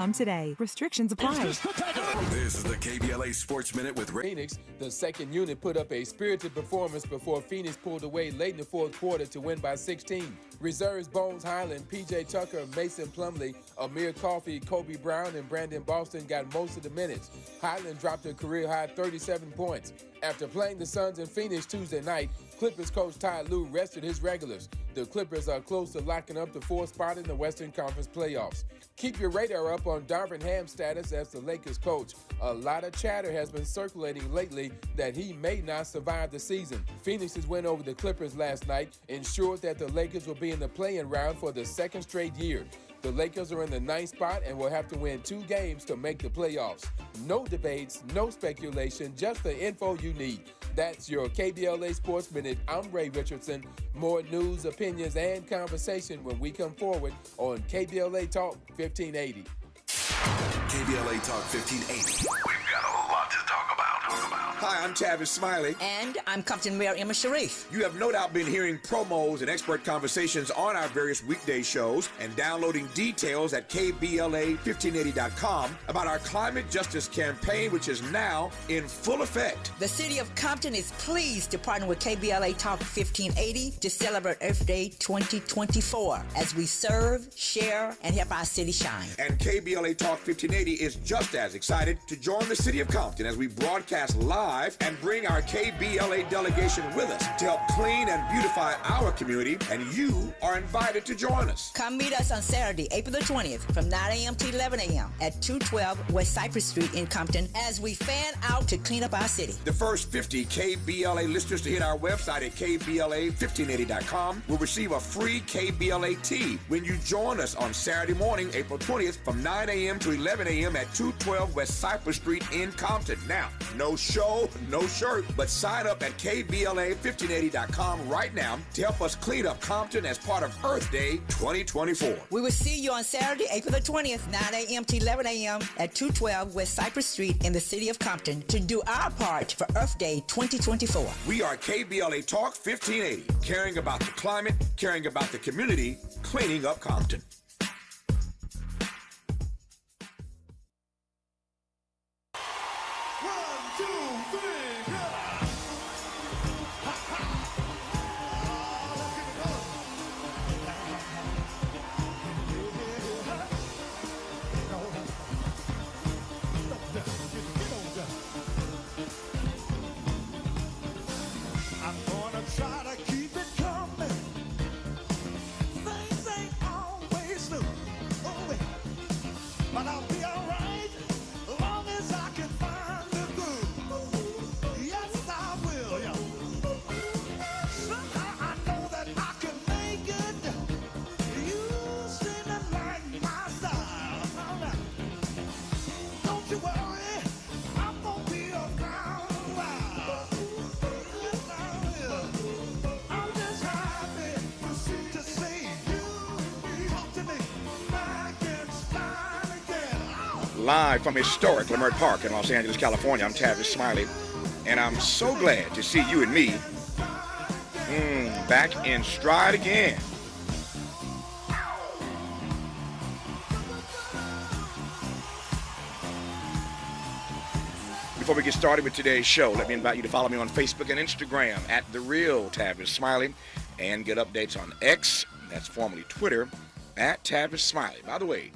Today. Restrictions apply. This is the KBLA Sports Minute with Phoenix. The second unit put up a spirited performance before Phoenix pulled away late in the fourth quarter to win by 16. Reserves Bones Highland, P.J. Tucker, Mason Plumlee, Amir Coffey, Kobe Brown, and Brandon Boston got most of the minutes. Highland dropped a career-high 37 points. After playing the Suns in Phoenix Tuesday night, Clippers coach Ty Lue rested his regulars. The Clippers are close to locking up the fourth spot in the Western Conference playoffs. Keep your radar up on Darvin Ham's status as the Lakers coach. A lot of chatter has been circulating lately that he may not survive the season. Phoenix's win over the Clippers last night ensured that the Lakers will be in the play-in round for the second straight year. The Lakers are in the ninth spot and will have to win 2 games to make the playoffs. No debates, no speculation, just the info you need. That's your KBLA Sports Minute. I'm Ray Richardson. More news, opinions, and conversation when we come forward on KBLA Talk 1580. KBLA Talk 1580. We've got a lot to talk about. Hi, I'm Tavis Smiley. And I'm Compton Mayor Emma Sharif. You have no doubt been hearing promos and expert conversations on our various weekday shows and downloading details at KBLA1580.com about our climate justice campaign, which is now in full effect. The city of Compton is pleased to partner with KBLA Talk 1580 to celebrate Earth Day 2024 as we serve, share, and help our city shine. And KBLA Talk 1580 is just as excited to join the city of Compton as we broadcast live and bring our KBLA delegation with us to help clean and beautify our community, and you are invited to join us. Come meet us on Saturday, April the 20th from 9 a.m. to 11 a.m. at 212 West Cypress Street in Compton as we fan out to clean up our city. The first 50 KBLA listeners to hit our website at KBLA1580.com will receive a free KBLA tee when you join us on Saturday morning, April 20th from 9 a.m. to 11 a.m. at 212 West Cypress Street in Compton. Now, no show, no shirt, but sign up at KBLA1580.com right now to help us clean up Compton as part of Earth Day 2024. We will see you on Saturday, April the 20th, 9 a.m. to 11 a.m. at 212 West Cypress Street in the city of Compton to do our part for Earth Day 2024. We are KBLA Talk 1580, caring about the climate, caring about the community, cleaning up Compton. Live from historic Leonard Park in Los Angeles, California, I'm Tavis Smiley, and I'm so glad to see you and me back in stride again. Before we get started with today's show, let me invite you to follow me on Facebook and Instagram at The Real Tavis Smiley, and get updates on X, that's formerly Twitter, at Tavis Smiley. By the way,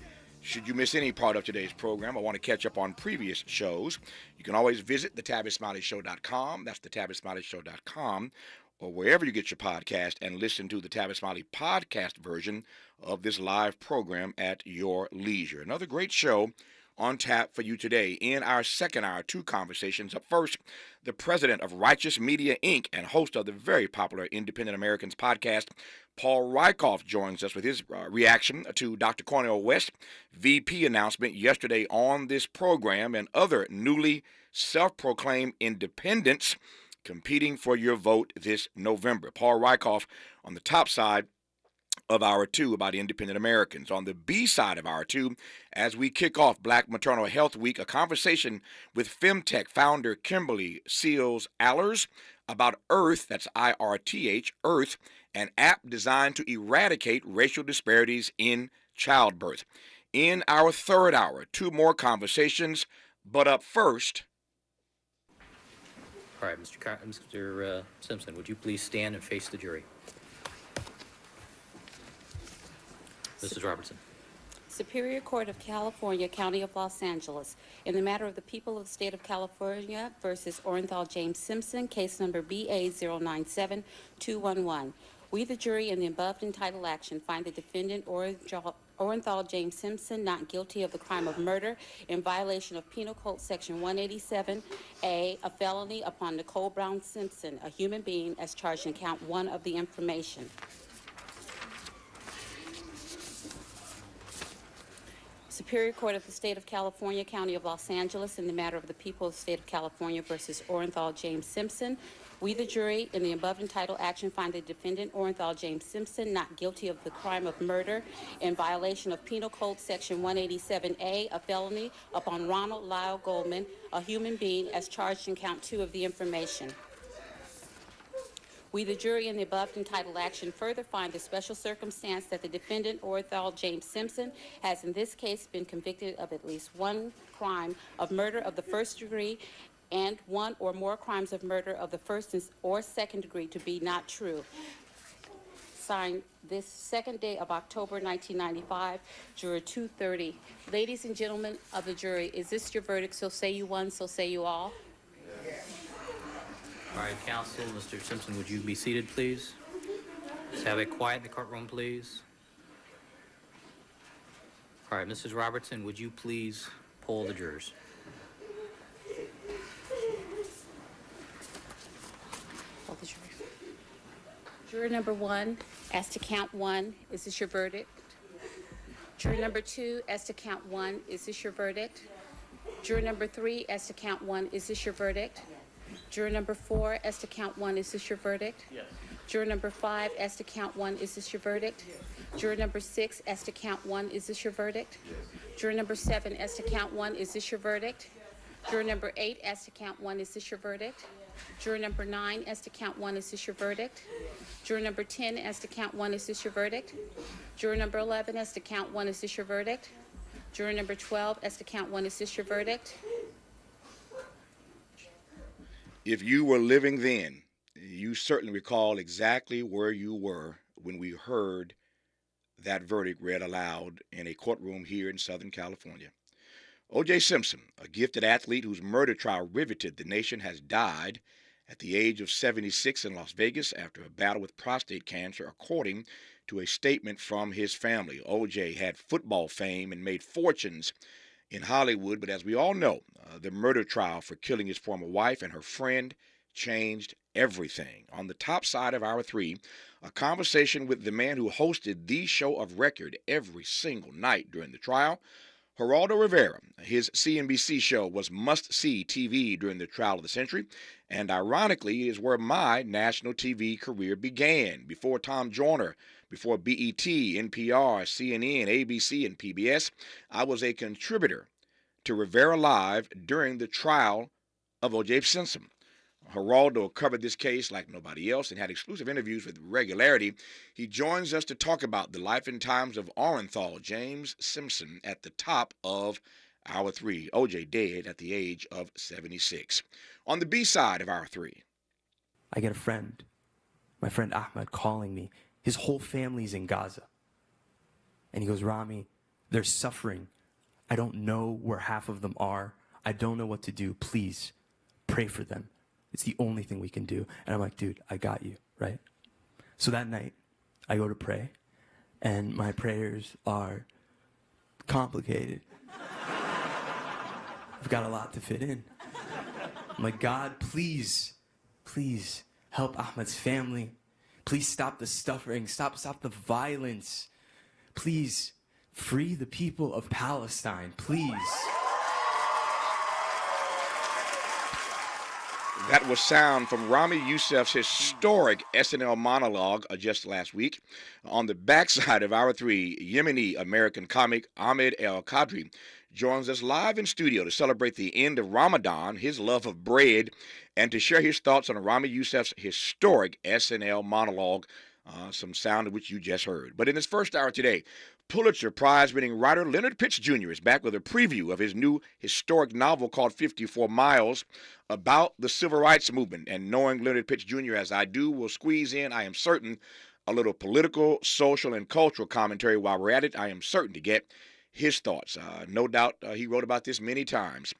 should you miss any part of today's program or want to catch up on previous shows, you can always visit thetavisSmileyShow.com. That's thetavisSmileyShow.com, or wherever you get your podcast, and listen to the Tavis Smiley podcast version of this live program at your leisure. Another great show on tap for you today. In our second hour, 2 conversations. Up first, the president of Righteous Media, Inc. and host of the very popular Independent Americans podcast, Paul Rykoff, joins us with his reaction to Dr. Cornel West VP announcement yesterday on this program, and other newly self-proclaimed independents competing for your vote this November. Paul Rykoff on the top side of Hour 2 about Independent Americans. On the B side of Hour 2, as we kick off Black Maternal Health Week, a conversation with Femtech founder Kimberly Seals Allers about Earth, that's IRTH, Earth, an app designed to eradicate racial disparities in childbirth. In our third hour, 2 more conversations, but up first. All right, Mr. Simpson, would you please stand and face the jury? Mrs. Robertson. Superior Court of California, County of Los Angeles, in the matter of the people of the state of California versus Orenthal James Simpson, case number BA097211. We, the jury, in the above entitled action, find the defendant Orenthal James Simpson not guilty of the crime of murder in violation of Penal Code Section 187A, a felony upon Nicole Brown Simpson, a human being, as charged in count 1 of the information. Superior Court of the State of California, County of Los Angeles, in the matter of the people of the State of California versus Orenthal James Simpson. We, the jury, in the above entitled action, find the defendant Orenthal James Simpson not guilty of the crime of murder in violation of Penal Code Section 187A, a felony upon Ronald Lyle Goldman, a human being, as charged in count 2 of the information. We, the jury, in the above entitled action, further find the special circumstance that the defendant, Orenthal James Simpson, has in this case been convicted of at least 1 crime of murder of the first degree and 1 or more crimes of murder of the first or second degree to be not true. Signed this 2nd day of October 1995, Juror 230. Ladies and gentlemen of the jury, is this your verdict? So say you one, so say you all. All right, counsel, Mr. Simpson, would you be seated, please? Let's have it quiet in the courtroom, please. All right, Mrs. Robertson, would you please poll the jurors? Poll the jury. Juror number 1, as to count 1, is this your verdict? Juror number 2, as to count 1, is this your verdict? Juror number 3, as to count 1, is this your verdict? Juror number 4, as to count 1, is this your verdict? Yes. Juror number 5, as to count 1, is this your verdict? Yes. Juror number 6, as to count 1, is this your verdict? Yes. Juror number 7, as to count 1, is this your verdict? Yes. Juror number 8, as to count 1, is this your verdict? Yes. Juror number 9, as to count 1, is this your verdict? Yes. Juror number 10, as to count 1, is this your verdict? Yes. Juror number 11, as to count 1, is this your verdict? Juror number 12, as to count 1, is this your verdict? If you were living then, you certainly recall exactly where you were when we heard that verdict read aloud in a courtroom here in Southern California. O.J. Simpson, a gifted athlete whose murder trial riveted the nation, has died at the age of 76 in Las Vegas after a battle with prostate cancer, according to a statement from his family. O.J. had football fame and made fortunes in Hollywood, but as we all know, the murder trial for killing his former wife and her friend changed everything. On the top side of hour 3, a conversation with the man who hosted the show of record every single night during the trial, Geraldo Rivera. His CNBC show was must-see TV during the trial of the century, and ironically is where my national TV career began. Before Tom Joyner, before BET, NPR, CNN, ABC, and PBS, I was a contributor to Rivera Live during the trial of O.J. Simpson. Geraldo covered this case like nobody else and had exclusive interviews with regularity. He joins us to talk about the life and times of Orenthal James Simpson at the top of hour 3. O.J. dead at the age of 76. On the B side of hour 3. I get a friend, my friend Ahmed, calling me. His whole family's in Gaza. And he goes, Rami, they're suffering. I don't know where half of them are. I don't know what to do. Please, pray for them. It's the only thing we can do. And I'm like, dude, I got you, right? So that night, I go to pray, and my prayers are complicated. I've got a lot to fit in. I'm like, God, please, please help Ahmed's family. Please stop the suffering. Stop the violence. Please free the people of Palestine. Please. That was sound from Rami Youssef's historic SNL monologue just last week. On the backside of hour 3, Yemeni-American comic Ahmed El-Qadri joins us live in studio to celebrate the end of Ramadan, his love of bread, and to share his thoughts on Rami Youssef's historic SNL monologue, some sound of which you just heard. But in this first hour today, Pulitzer Prize-winning writer Leonard Pitts Jr. is back with a preview of his new historic novel called 54 Miles about the civil rights movement. And knowing Leonard Pitts Jr. as I do, will squeeze in, I am certain, a little political, social, and cultural commentary while we're at it. I am certain to get his thoughts. No doubt he wrote about this many times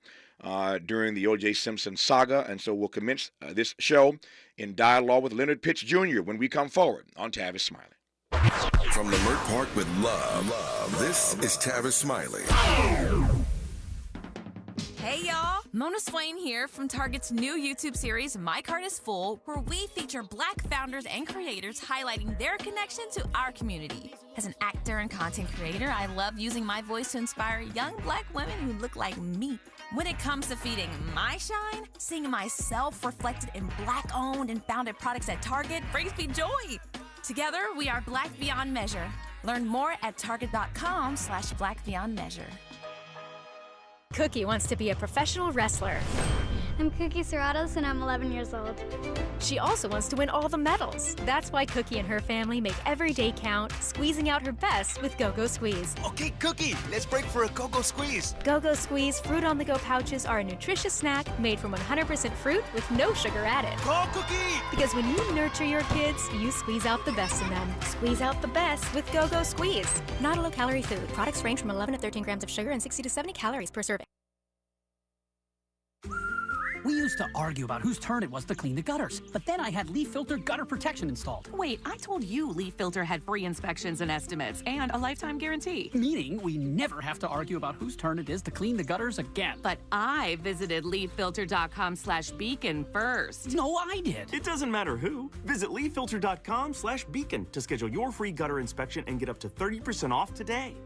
during the O.J. Simpson saga, and so we'll commence this show in dialogue with Leonard Pitts Jr. when we come forward on Tavis Smiley. From Leimert Park with love, this is Tavis Smiley. Hey y'all, Mona Swain here from Target's new YouTube series, My Cart is Full, where we feature Black founders and creators highlighting their connection to our community. As an actor and content creator, I love using my voice to inspire young Black women who look like me. When it comes to feeding my shine, seeing myself reflected in Black-owned and founded products at Target brings me joy. Together, we are Black Beyond Measure. Learn more at target.com/Black Beyond Measure. Cookie wants to be a professional wrestler. I'm Cookie Serratos and I'm 11 years old. She also wants to win all the medals. That's why Cookie and her family make every day count, squeezing out her best with Go-Go Squeeze. Okay, Cookie, let's break for a Go-Go Squeeze. Go-Go Squeeze Fruit on the Go pouches are a nutritious snack made from 100% fruit with no sugar added. Go, Cookie! Because when you nurture your kids, you squeeze out the best in them. Squeeze out the best with Go-Go Squeeze. Not a low-calorie food. Products range from 11 to 13 grams of sugar and 60 to 70 calories per serving. We used to argue about whose turn it was to clean the gutters, but then I had leaf filter gutter protection installed. Wait, I told you Leaf Filter had free inspections and estimates and a lifetime guarantee. Meaning we never have to argue about whose turn it is to clean the gutters again. But I visited leaffilter.com/beacon first. No, I did. It doesn't matter who. Visit leaffilter.com/beacon to schedule your free gutter inspection and get up to 30% off today.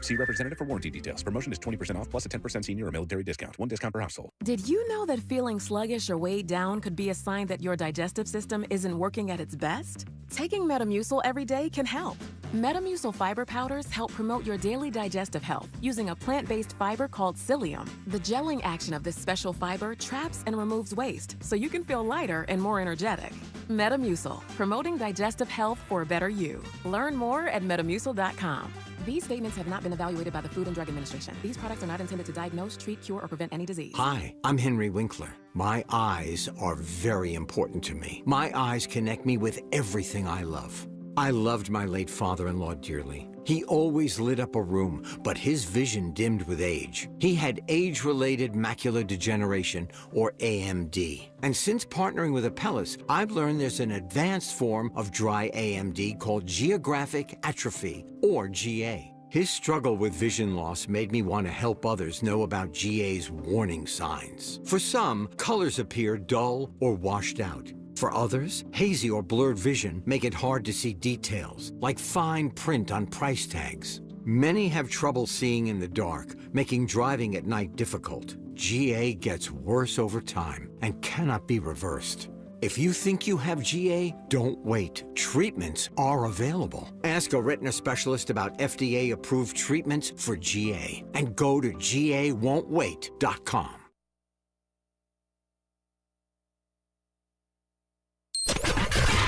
See representative for warranty details. Promotion is 20% off plus a 10% senior or military discount. One discount per household. Did you know that feeling sluggish or weighed down could be a sign that your digestive system isn't working at its best? Taking Metamucil every day can help. Metamucil fiber powders help promote your daily digestive health using a plant-based fiber called psyllium. The gelling action of this special fiber traps and removes waste so you can feel lighter and more energetic. Metamucil, promoting digestive health for a better you. Learn more at metamucil.com. These statements have not been evaluated by the Food and Drug Administration. These products are not intended to diagnose, treat, cure, or prevent any disease. Hi, I'm Henry Winkler. My eyes are very important to me. My eyes connect me with everything I love. I loved my late father-in-law dearly. He always lit up a room, but his vision dimmed with age. He had age-related macular degeneration, or AMD. And since partnering with Apellis, I've learned there's an advanced form of dry AMD called geographic atrophy, or GA. His struggle with vision loss made me want to help others know about GA's warning signs. For some, colors appear dull or washed out. For others, hazy or blurred vision make it hard to see details, like fine print on price tags. Many have trouble seeing in the dark, making driving at night difficult. GA gets worse over time and cannot be reversed. If you think you have GA, don't wait. Treatments are available. Ask a retina specialist about FDA-approved treatments for GA and go to GAWon'tWait.com.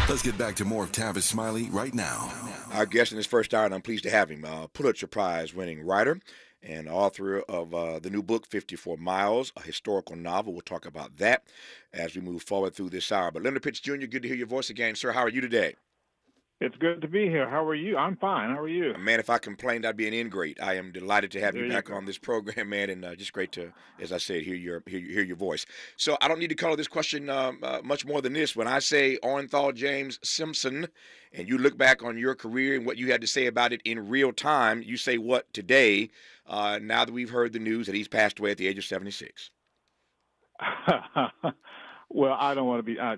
Let's get back to more of Tavis Smiley right now. Our guest in this first hour, and I'm pleased to have him, Pulitzer Prize-winning writer and author of the new book, 54 Miles, a historical novel. We'll talk about that as we move forward through this hour. But Leonard Pitts Jr., good to hear your voice again. Sir, how are you today? It's good to be here. How are you? I'm fine. How are you? Man, if I complained, I'd be an ingrate. I am delighted to have you back on this program, man, and just great to, as I said, hear your voice. So I don't need to color this question much more than this. When I say Orenthal James Simpson, and you look back on your career and what you had to say about it in real time, you say what today, now that we've heard the news that he's passed away at the age of 76? Well, I don't want to be how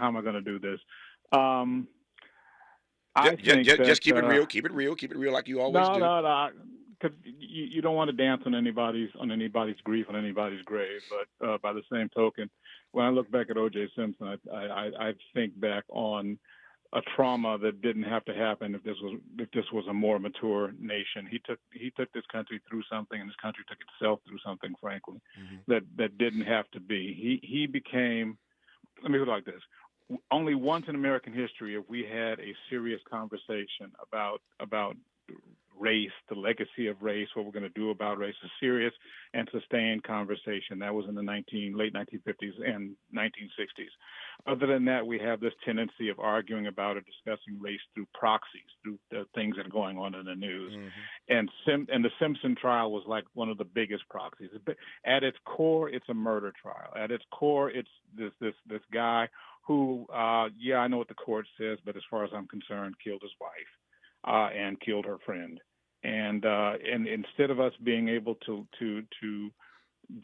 am I going to do this? Just keep it real. Keep it real like you always do. No. Because you don't want to dance on anybody's grief, on anybody's grave. But by the same token, when I look back at O.J. Simpson, I think back on a trauma that didn't have to happen if this was a more mature nation. He took this country through something, and this country took itself through something, frankly, that didn't have to be. He became. Let me put it like this. only once in American history have we had a serious conversation about race, the legacy of race, what we're going to do about race, a serious and sustained conversation. That was in the late 1950s and 1960s. Other than that, we have this tendency of arguing about or discussing race through proxies, through the things that are going on in the news. And the Simpson trial was like one of the biggest proxies. At its core, it's a murder trial. At its core, it's this guy who, I know what the court says, but as far as I'm concerned, killed his wife and killed her friend. And instead of us being able to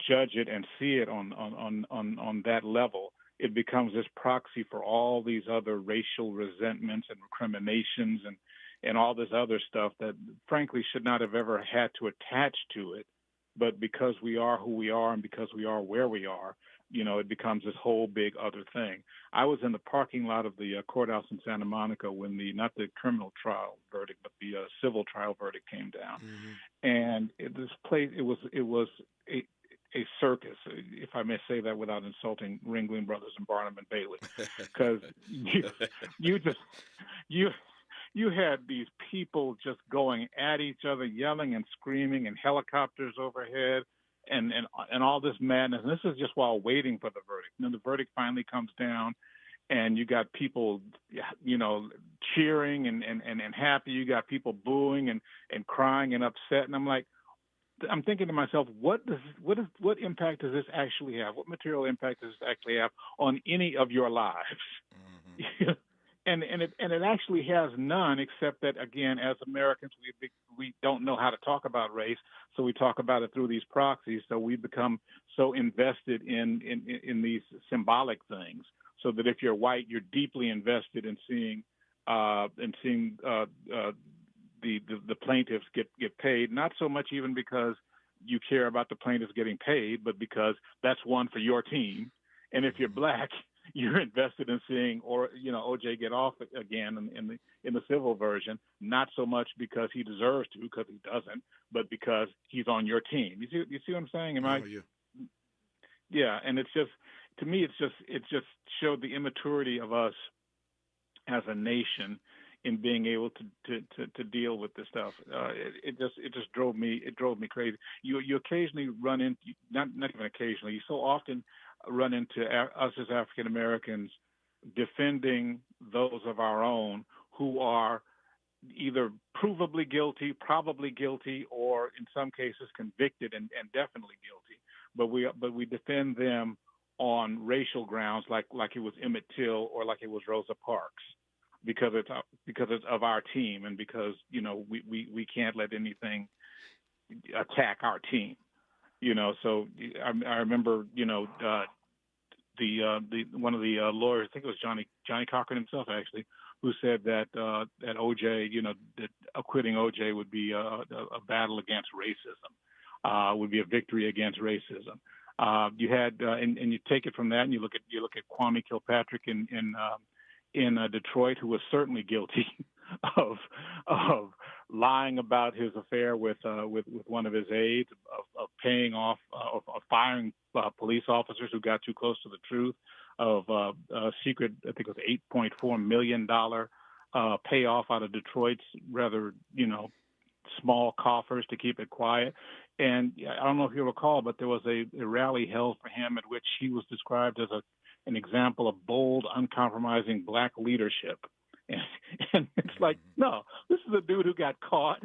judge it and see it on that level, it becomes this proxy for all these other racial resentments and recriminations and all this other stuff that frankly should not have ever had to attach to it. But because we are who we are and because we are where we are, it becomes this whole big other thing. I was in the parking lot of the courthouse in Santa Monica when not the criminal trial verdict, but the civil trial verdict came down. And this place, it was a circus, if I may say that without insulting Ringling Brothers and Barnum and Bailey, because you had these people just going at each other, yelling and screaming, and helicopters overhead, and all this madness. And this is just while waiting for the verdict. The verdict finally comes down, and you got people, cheering and happy. You got people booing and crying and upset. And I'm thinking to myself, what impact does this actually have? What material impact does this actually have on any of your lives? And it actually has none, except that, again, as Americans, we don't know how to talk about race, so we talk about it through these proxies. So we become so invested in these symbolic things, so that if you're white, you're deeply invested in seeing the plaintiffs get paid, not so much even because you care about the plaintiffs getting paid, but because that's one for your team. And if you're black, you're invested in seeing OJ get off again in the civil version, not so much because he deserves to, because he doesn't, but because he's on your team. You see what I'm saying? Yeah, and it's just, to me, it just showed the immaturity of us as a nation in being able to deal with this stuff. It just drove me crazy. You occasionally run into, not even occasionally, you so often run into us as African Americans defending those of our own who are either provably guilty, probably guilty, or in some cases convicted and definitely guilty. But we defend them on racial grounds, like it was Emmett Till or like it was Rosa Parks, because it's of our team, and because we can't let anything attack our team. So I remember the one of the lawyers, I think it was Johnny Cochran himself actually, who said that OJ, that acquitting OJ would be a battle against racism, would be a victory against racism. You had and you take it from that, and you look at Kwame Kilpatrick in Detroit, who was certainly guilty of lying about his affair with one of his aides, of paying off, of firing police officers who got too close to the truth, of a secret, I think it was $8.4 million payoff out of Detroit's rather small coffers to keep it quiet. And I don't know if you recall, but there was a rally held for him at which he was described as an example of bold, uncompromising black leadership. And it's like, no, this is a dude who got caught.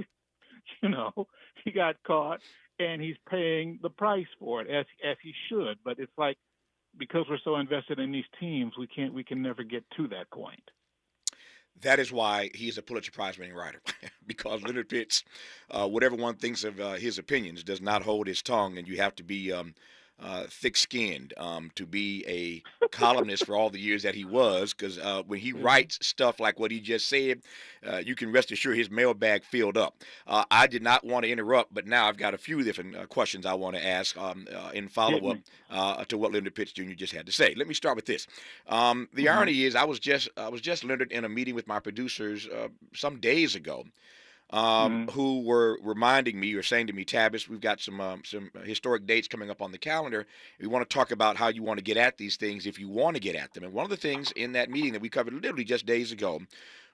He got caught, and he's paying the price for it, as he should. But it's like, because we're so invested in these teams, we can never get to that point. That is why he's a Pulitzer Prize-winning writer, because Leonard Pitts, whatever one thinks of his opinions, does not hold his tongue, and you have to be thick-skinned to be a columnist for all the years that he was, because when he writes stuff like what he just said, you can rest assured his mailbag filled up. I did not want to interrupt, but now I've got a few different questions I want to ask in follow-up to what Leonard Pitts Jr. just had to say. Let me start with this. The irony is I was just Leonard in a meeting with my producers some days ago who were reminding me or saying to me, Tavis, we've got some historic dates coming up on the calendar. We want to talk about how you want to get at these things if you want to get at them. And one of the things in that meeting that we covered literally just days ago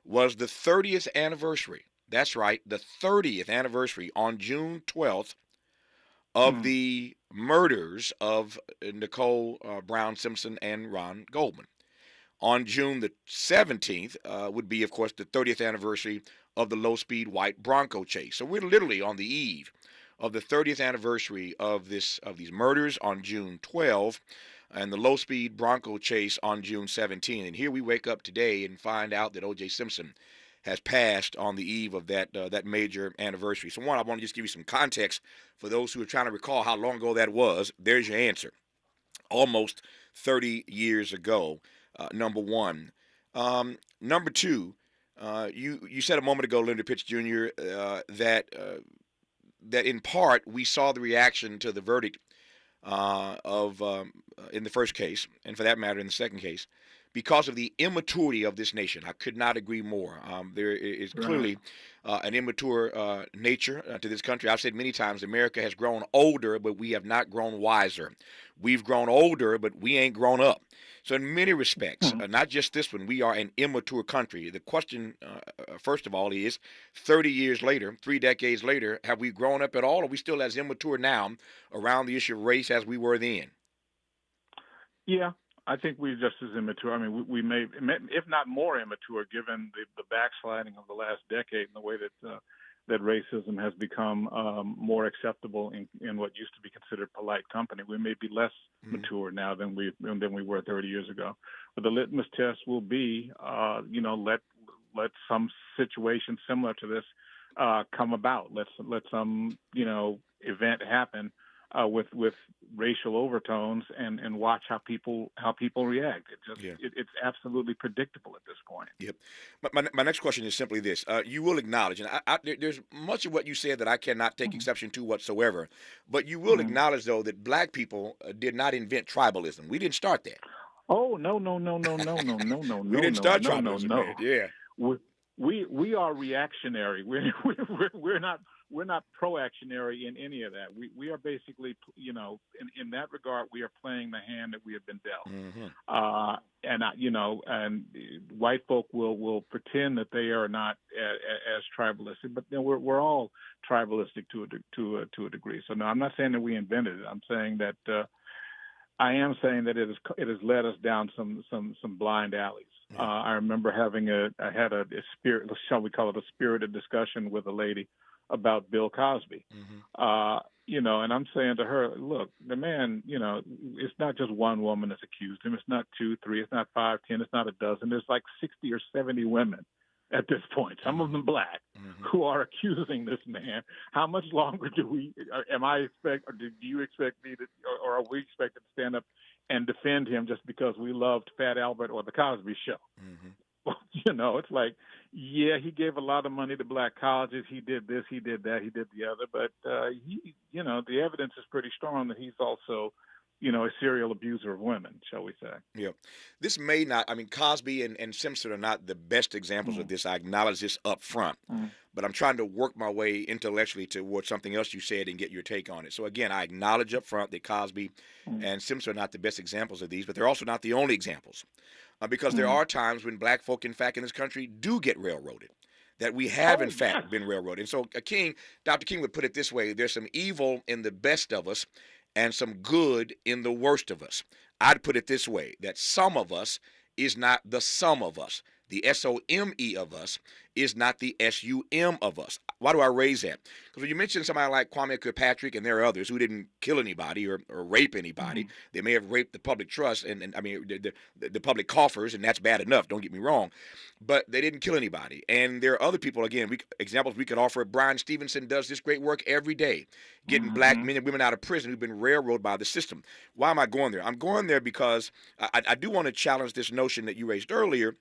was the 30th anniversary. That's right, the 30th anniversary on June 12th of the murders of Nicole Brown Simpson and Ron Goldman. On June the 17th would be, of course, the 30th anniversary of the low-speed white Bronco chase. So we're literally on the eve of the 30th anniversary of these murders on June 12 and the low-speed Bronco chase on June 17. And here we wake up today and find out that O.J. Simpson has passed on the eve of that major anniversary. So one, I want to just give you some context for those who are trying to recall how long ago that was. There's your answer. Almost 30 years ago. Number one. Number two, you said a moment ago, Leonard Pitts Jr., that in part we saw the reaction to the verdict in the first case, and for that matter in the second case, because of the immaturity of this nation. I could not agree more. There is clearly an immature nature to this country. I've said many times, America has grown older, but we have not grown wiser. We've grown older, but we ain't grown up. So in many respects, not just this one, we are an immature country. The question, first of all, is 30 years later, 3 decades later, have we grown up at all? Or are we still as immature now around the issue of race as we were then? Yeah, I think we're just as immature. I mean, we may, if not more immature, given the backsliding of the last decade and the way that racism has become more acceptable in what used to be considered polite company. We may be less mature now than we were 30 years ago. But the litmus test will be, let some situation similar to this come about. Let some event happen with racial overtones and watch how people react. It's absolutely predictable at this point. Yep. My next question is simply this: you will acknowledge, and there's much of what you said that I cannot take exception to whatsoever, but you will acknowledge though that black people did not invent tribalism. We didn't start that. Oh no! We didn't start tribalism. Man. Yeah. We are reactionary. We're not proactionary in any of that. We are basically, in that regard, we are playing the hand that we have been dealt. And white folk will pretend that they are not as tribalistic, but we're all tribalistic to a degree. So no, I'm not saying that we invented it. I'm saying that I am saying that it has led us down some blind alleys. I remember I had a spirit, shall we call it a spirited discussion with a lady about Bill Cosby, and I'm saying to her, look, the man, it's not just one woman that's accused him. It's not 2, 3, it's not 5, 10, it's not a dozen. There's like 60 or 70 women at this point, some of them black, who are accusing this man. How much longer do you expect me to, or are we expected to stand up and defend him just because we loved Fat Albert or the Cosby Show? It's like, yeah, he gave a lot of money to black colleges. He did this, he did that, he did the other. But the evidence is pretty strong that he's also, a serial abuser of women, shall we say? Yeah, this may not. I mean, Cosby and Simpson are not the best examples of this. I acknowledge this up front, but I'm trying to work my way intellectually towards something else you said and get your take on it. So again, I acknowledge up front that Cosby and Simpson are not the best examples of these, but they're also not the only examples. Because there are times when black folk, in fact, in this country do get railroaded, that we have, in fact, been railroaded. And so Dr. King would put it this way: there's some evil in the best of us and some good in the worst of us. I'd put it this way, that some of us is not the sum of us. The S-O-M-E of us is not the S-U-M of us. Why do I raise that? Because when you mention somebody like Kwame Kirkpatrick, and there are others who didn't kill anybody or rape anybody, they may have raped the public trust and I mean the public coffers, and that's bad enough, don't get me wrong, but they didn't kill anybody. And there are other people, again, examples we could offer. Brian Stevenson does this great work every day, getting black men and women out of prison who've been railroaded by the system. Why am I going there? I'm going there because I do want to challenge this notion that you raised earlier,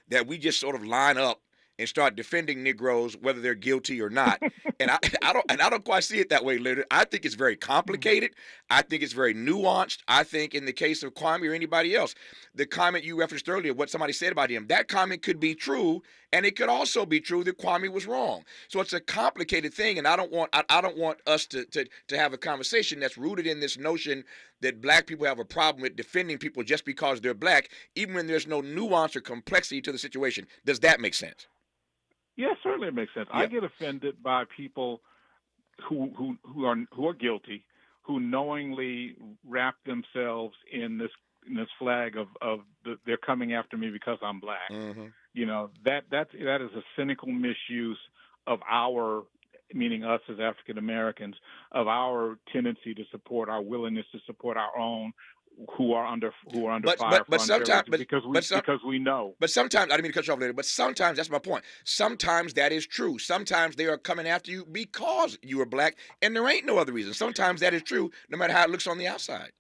that we just sort of line up and start defending Negroes whether they're guilty or not. and I don't quite see it that way, Leonard. I think it's very complicated. I think it's very nuanced. I think in the case of Kwame or anybody else, the comment you referenced earlier, what somebody said about him, that comment could be true, and it could also be true that Kwame was wrong. So it's a complicated thing, and I don't want us to have a conversation that's rooted in this notion that black people have a problem with defending people just because they're black, even when there's no nuance or complexity to the situation. Does that make sense? Yes, certainly it makes sense. Yeah. I get offended by people who are guilty, who knowingly wrap themselves in this flag of they're coming after me because I'm black. Mm-hmm. You know, that is a cynical misuse of our, meaning us as African Americans, of our tendency to support, our willingness to support our own who are under fire because we know. But sometimes, I didn't mean to cut you off later, but sometimes, that's my point. Sometimes that is true. Sometimes they are coming after you because you are black, and there ain't no other reason. Sometimes that is true, no matter how it looks on the outside.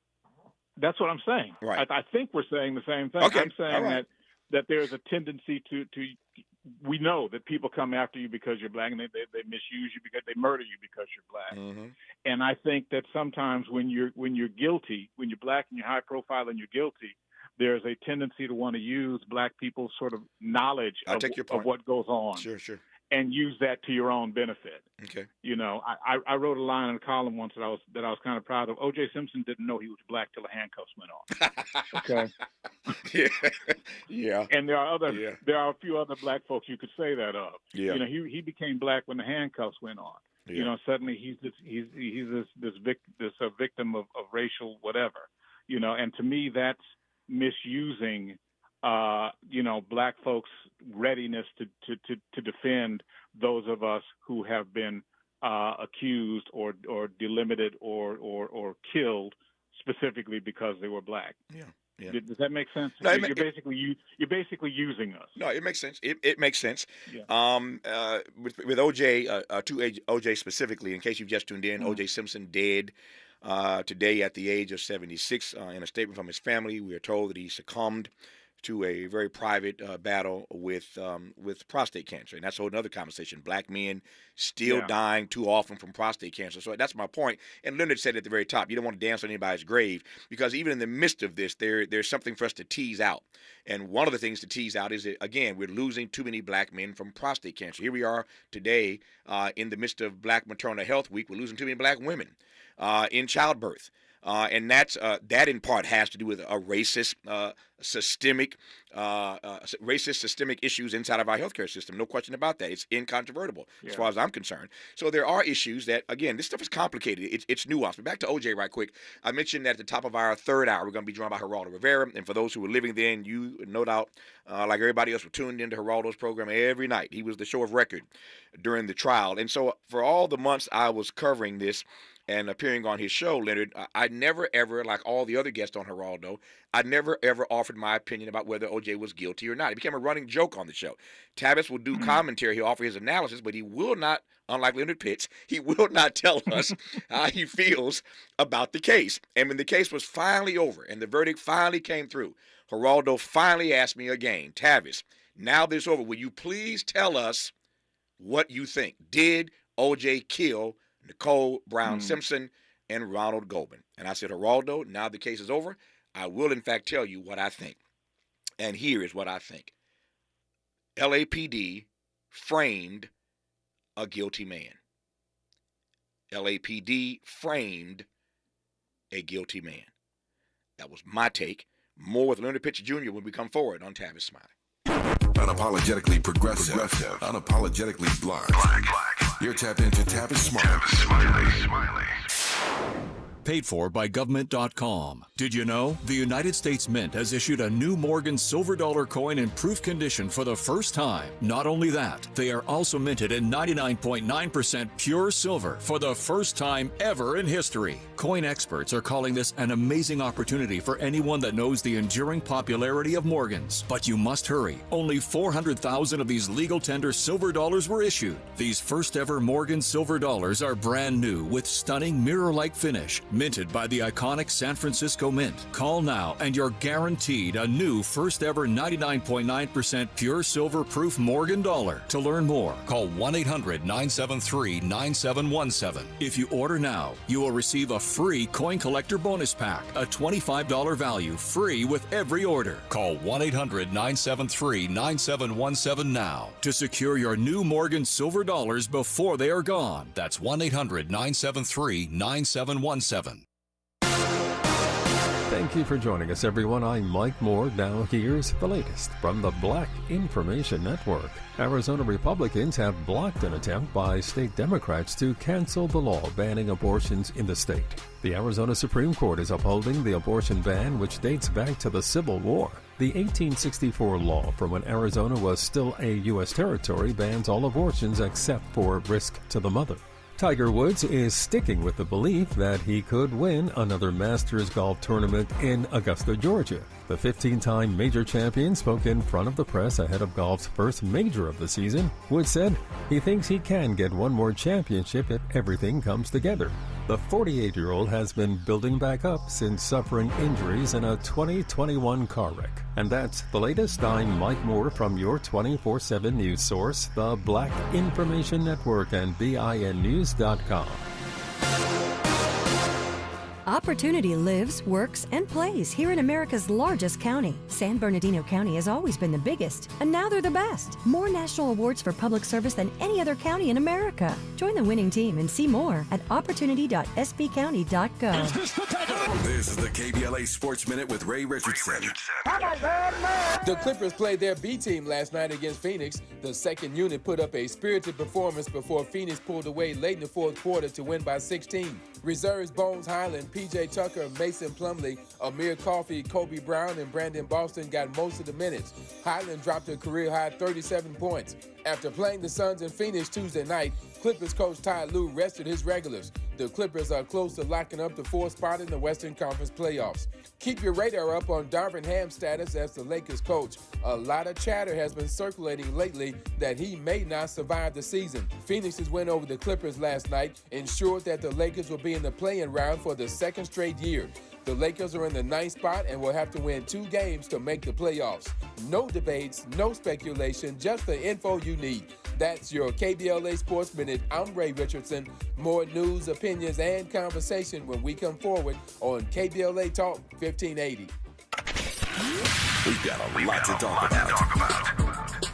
That's what I'm saying. Right. I think we're saying the same thing. Okay. I'm saying that there's a tendency to we know that people come after you because you're black, and they misuse you because they murder you because you're black. Mm-hmm. And I think that sometimes when you're guilty, when you're black and you're high profile and you're guilty, there's a tendency to want to use black people's sort of knowledge of what goes on. Sure. And use that to your own benefit. Okay. You know, I wrote a line in a column once that I was kind of proud of. O.J. Simpson didn't know he was black till the handcuffs went on. Okay. Yeah. And there are a few other black folks you could say that of. Yeah. You know, he became black when the handcuffs went on. Yeah. You know, suddenly he's this victim of racial whatever. You know, and to me that's misusing black folks' readiness to defend those of us who have been accused or delimited or killed specifically because they were black. Yeah. Does that make sense? No, you're basically using us. No, it makes sense. It makes sense. Yeah. With OJ, to OJ specifically, in case you've just tuned in, OJ Simpson dead today at the age of 76. In a statement from his family, we are told that he succumbed to a very private battle with prostate cancer. And that's a whole other conversation. Black men still dying too often from prostate cancer. So that's my point. And Leonard said at the very top, you don't want to dance on anybody's grave, because even in the midst of this, there's something for us to tease out. And one of the things to tease out is that, again, we're losing too many black men from prostate cancer. Here we are today in the midst of Black Maternal Health Week. We're losing too many black women in childbirth. And that in part has to do with a racist, systemic issues inside of our healthcare system. No question about that. It's incontrovertible as far as I'm concerned. So there are issues that, again, this stuff is complicated. It's nuanced. But back to OJ right quick. I mentioned that at the top of our third hour, we're going to be joined by Geraldo Rivera. And for those who were living then, you no doubt, like everybody else, were tuned into Geraldo's program every night. He was the show of record during the trial. And so for all the months I was covering this and appearing on his show, Leonard, I never ever, like all the other guests on Geraldo, I never ever offered my opinion about whether OJ was guilty or not. It became a running joke on the show. Tavis will do commentary, he'll offer his analysis, but he will not, unlike Leonard Pitts, he will not tell us how he feels about the case. And when the case was finally over and the verdict finally came through, Geraldo finally asked me again, Tavis, now this is over, will you please tell us what you think? Did OJ kill Nicole Brown Simpson and Ronald Goldman? And I said, Geraldo, now the case is over, I will in fact tell you what I think. And here is what I think. LAPD framed a guilty man. LAPD framed a guilty man. That was my take. More with Leonard Pitts Jr. when we come forward on Tavis Smiley. Unapologetically progressive. Unapologetically black. You're tapped into Tavis Smiley. Paid for by government.com. Did you know? The United States Mint has issued a new Morgan silver dollar coin in proof condition for the first time. Not only that, they are also minted in 99.9% pure silver for the first time ever in history. Coin experts are calling this an amazing opportunity for anyone that knows the enduring popularity of Morgans. But you must hurry. Only 400,000 of these legal tender silver dollars were issued. These first ever Morgan silver dollars are brand new with stunning mirror-like finish, minted by the iconic San Francisco Mint. Call now and you're guaranteed a new first ever 99.9% pure silver proof Morgan dollar. To learn more, call 1-800-973-9717. If you order now, you will receive a free coin collector bonus pack, a $25 value, free with every order. Call 1-800-973-9717 now to secure your new Morgan silver dollars before they are gone. That's 1-800-973-9717. Thank you for joining us, everyone. I'm Mike Moore. Now here's the latest from the Black Information Network. Arizona Republicans have blocked an attempt by state Democrats to cancel the law banning abortions in the state. The Arizona Supreme Court is upholding the abortion ban, which dates back to the Civil War. The 1864 law, from when Arizona was still a U.S. territory, bans all abortions except for risk to the mother. Tiger Woods is sticking with the belief that he could win another Masters golf tournament in Augusta, Georgia. The 15-time major champion spoke in front of the press ahead of golf's first major of the season. Woods said he thinks he can get one more championship if everything comes together. The 48-year-old has been building back up since suffering injuries in a 2021 car wreck. And that's the latest. I'm Mike Moore from your 24/7 news source, the Black Information Network and BINnews.com. Opportunity lives, works, and plays here in America's largest county. San Bernardino County has always been the biggest, and now they're the best. More national awards for public service than any other county in America. Join the winning team and see more at opportunity.sbcounty.gov. This is the KBLA Sports Minute with Ray Richardson. The Clippers played their B team last night against Phoenix. The second unit put up a spirited performance before Phoenix pulled away late in the fourth quarter to win by 16. Reserves Bones Highland, P.J. Tucker, Mason Plumlee, Amir Coffey, Kobe Brown, and Brandon Boston got most of the minutes. Highland dropped a career-high 37 points. After playing the Suns in Phoenix Tuesday night, Clippers coach Ty Lue rested his regulars. The Clippers are close to locking up the fourth spot in the Western Conference playoffs. Keep your radar up on Darvin Ham's status as the Lakers coach. A lot of chatter has been circulating lately that he may not survive the season. Phoenix's win over the Clippers last night ensured that the Lakers will be in the play-in round for the second straight year. The Lakers are in the 9th spot and will have to win 2 games to make the playoffs. No debates, no speculation, just the info you need. That's your KBLA Sports Minute. I'm Ray Richardson. More news, opinions, and conversation when we come forward on KBLA Talk 1580. We've got a lot to talk about.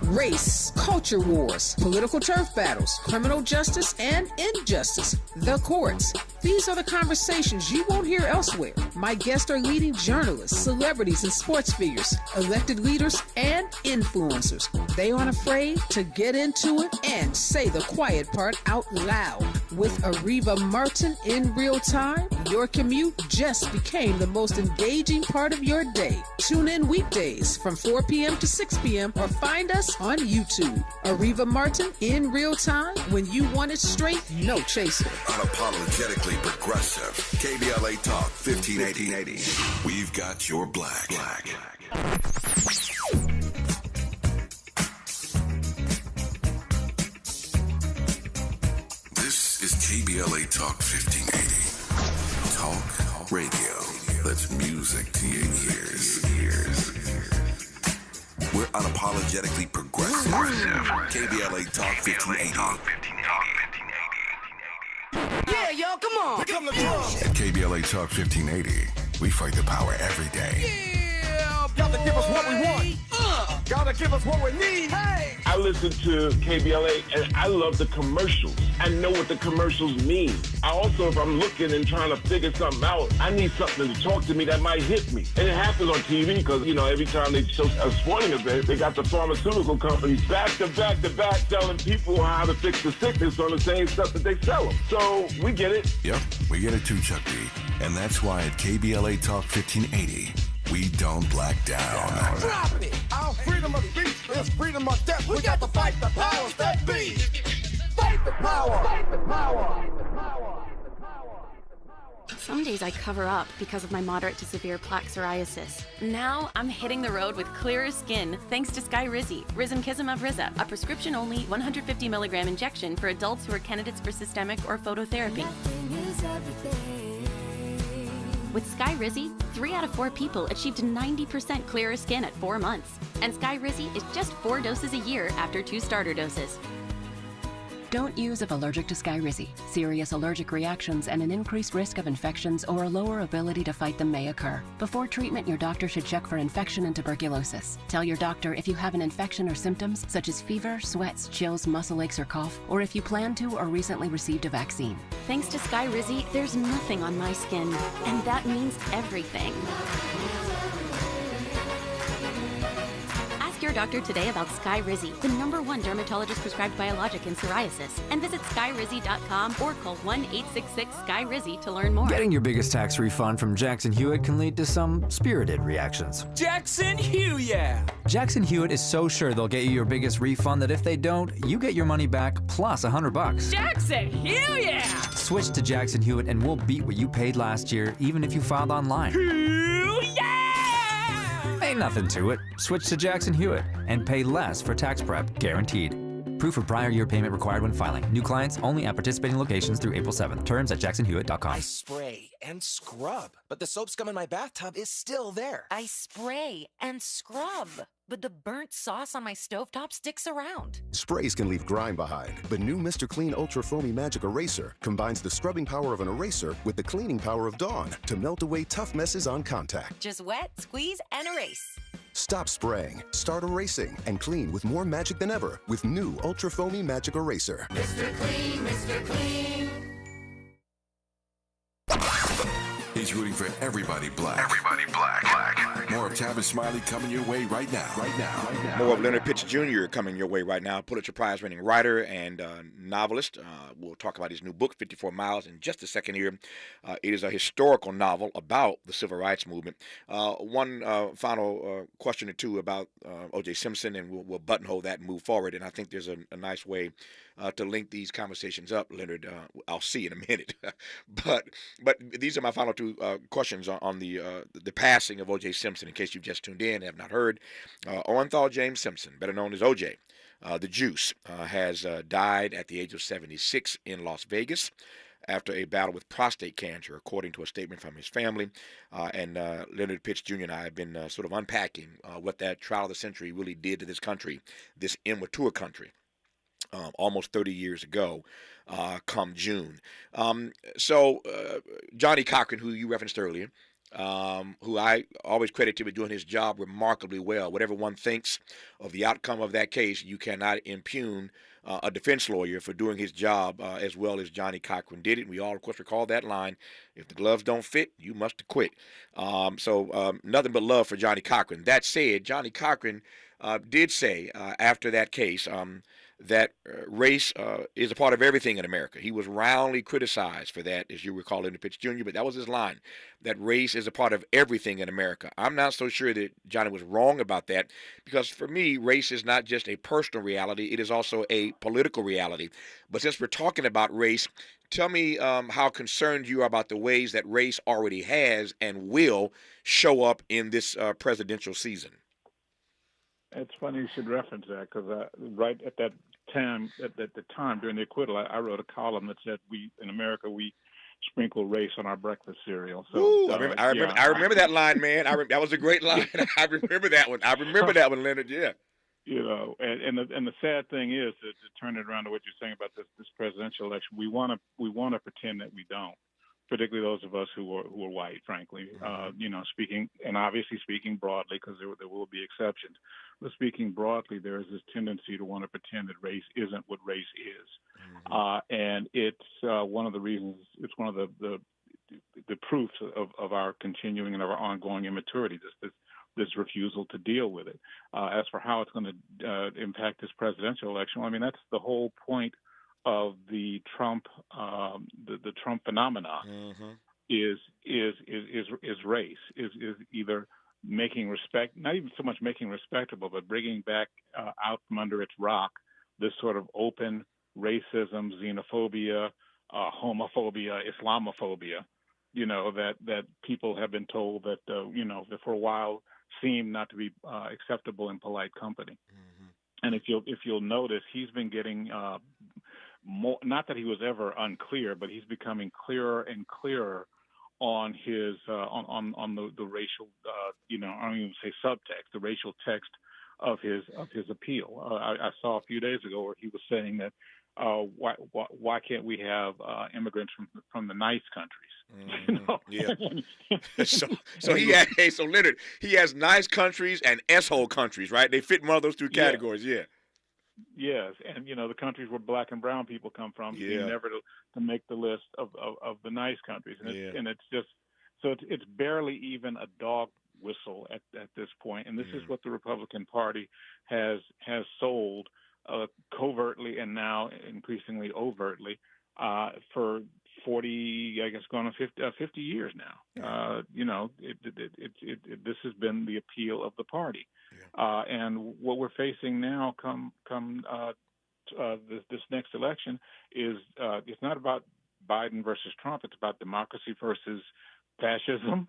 Race, culture wars, political turf battles, criminal justice and injustice, the courts. These are the conversations you won't hear elsewhere. My guests are leading journalists, celebrities, and sports figures, elected leaders, and influencers. They aren't afraid to get into it and say the quiet part out loud. With Ariva Martin in real time, your commute just became the most engaging part of your day. Tune in weekdays from 4 p.m. to 6 p.m. or find us on YouTube. Ariva Martin in real time, when you want it straight, no chaser. Unapologetically progressive. KBLA Talk 1580. We've got your black. This is KBLA Talk 1580. Talk radio. That's music to your ears. We're unapologetically progressive. KBLA Talk 1580. Yeah, y'all, come on. Come to At KBLA Talk 1580, we fight the power every day. Yeah, gotta give us what we want. Gotta give us what we need. Hey. I listen to KBLA and I love the commercials. I know what the commercials mean. I also, if I'm looking and trying to figure something out, I need something to talk to me that might hit me. And it happens on TV because, you know, every time they show a sporting event, they got the pharmaceutical companies back to back telling people how to fix the sickness on the same stuff that they sell them. So we get it. Yep, we get it too, Chuck D. And that's why at KBLA Talk 1580, we don't black down. Drop it. Our freedom of speech is freedom of death. We got to fight the powers that be. Fight the power. Fight the power. Some days I cover up because of my moderate to severe plaque psoriasis. Now I'm hitting the road with clearer skin thanks to Skyrizi, Risankizumab Riza, a prescription-only 150 milligram injection for adults who are candidates for systemic or phototherapy. With Sky Rizzy, 3 out of 4 people achieved 90% clearer skin at 4 months. And Sky Rizzy is just 4 doses a year after 2 starter doses. Don't use if allergic to Skyrizi. Serious allergic reactions and an increased risk of infections or a lower ability to fight them may occur. Before treatment, your doctor should check for infection and tuberculosis. Tell your doctor if you have an infection or symptoms such as fever, sweats, chills, muscle aches, or cough, or if you plan to or recently received a vaccine. Thanks to Sky Rizzy, there's nothing on my skin, and that means everything. Ask your doctor today about Sky Rizzy, the #1 dermatologist-prescribed biologic in psoriasis, and visit skyrizzy.com or call 1-866-SKY-RIZZY to learn more. Getting your biggest tax refund from Jackson Hewitt can lead to some spirited reactions. Jackson Hewitt! Jackson Hewitt is so sure they'll get you your biggest refund that if they don't, you get your money back plus $100. Jackson Hewitt! Switch to Jackson Hewitt and we'll beat what you paid last year, even if you filed online. Ain't nothing to it. Switch to Jackson Hewitt and pay less for tax prep, guaranteed. Proof of prior year payment required when filing. New clients only at participating locations through April 7th. Terms at jacksonhewitt.com. I spray and scrub, but the soap scum in my bathtub is still there. I spray and scrub, but the burnt sauce on my stovetop sticks around. Sprays can leave grime behind, but new Mr. Clean Ultra Foamy Magic Eraser combines the scrubbing power of an eraser with the cleaning power of Dawn to melt away tough messes on contact. Just wet, squeeze, and erase. Stop spraying, start erasing, and clean with more magic than ever with new Ultra Foamy Magic Eraser. Mr. Clean, Mr. Clean. He's rooting for everybody black. Everybody black. More of Tavis Smiley coming your way right now. More of Leonard Pitts Jr. coming your way right now. Pulitzer Prize-winning writer and novelist. We'll talk about his new book, 54 Miles, in just a second here. It is a historical novel about the civil rights movement. One final question or two about O.J. Simpson, and we'll buttonhole that and move forward. And I think there's a nice way to link these conversations up, Leonard. I'll see in a minute. but these are my final two questions on the passing of O.J. Simpson, in case you've just tuned in and have not heard. Orenthal James Simpson, better known as O.J., the Juice, has died at the age of 76 in Las Vegas after a battle with prostate cancer, according to a statement from his family. And Leonard Pitts Jr. and I have been sort of unpacking what that trial of the century really did to this country, this immature country. Almost 30 years ago, come June. So Johnny Cochran, who you referenced earlier, who I always credit him with doing his job remarkably well. Whatever one thinks of the outcome of that case, you cannot impugn a defense lawyer for doing his job as well as Johnny Cochran did it. We all, of course, recall that line, if the gloves don't fit, you must have quit. So nothing but love for Johnny Cochran. That said, Johnny Cochran did say after that case that race is a part of everything in America. He was roundly criticized for that, as you recall, Leonard Pitts Jr., but that was his line, that race is a part of everything in America. I'm not so sure that Johnny was wrong about that, because for me, race is not just a personal reality, it is also a political reality. But since we're talking about race, tell me how concerned you are about the ways that race already has and will show up in this presidential season. It's funny you should reference that, because right at that time, at the time during the acquittal, I wrote a column that said in America we sprinkle race on our breakfast cereal. So ooh, I remember that line, man. That was a great line. I remember that one. I remember that one, Leonard. Yeah. You know, and the sad thing is to turn it around to what you're saying about this presidential election. We want to pretend that we don't. Particularly those of us who are white, frankly, speaking, and obviously speaking broadly, because there will be exceptions. But speaking broadly, there is this tendency to want to pretend that race isn't what race is, and it's one of the reasons. It's one of the proofs of our continuing and of our ongoing immaturity. This refusal to deal with it. As for how it's going to impact this presidential election, well, I mean, that's the whole point of the Trump the Trump phenomenon is race, is either making respect, not even so much making respectable, but bringing back out from under its rock this sort of open racism, xenophobia, homophobia, Islamophobia, that people have been told that that for a while seemed not to be acceptable in polite company. And if you'll notice, he's been getting more, not that he was ever unclear, but he's becoming clearer and clearer on his on the racial, I don't even say subtext, the racial text of his appeal. I saw a few days ago where he was saying that why can't we have immigrants from the nice countries? Yeah. So Leonard, he has nice countries and S-hole countries, right? They fit one of those two categories. Yeah. Yes, and the countries where black and brown people come from seem never to make the list of the nice countries, and it's just so it's barely even a dog whistle at this point, and this is what the Republican Party has sold covertly and now increasingly overtly for 40, I guess, going on 50 years now. This has been the appeal of the party, and what we're facing now, this next election, is it's not about Biden versus Trump. It's about democracy versus fascism.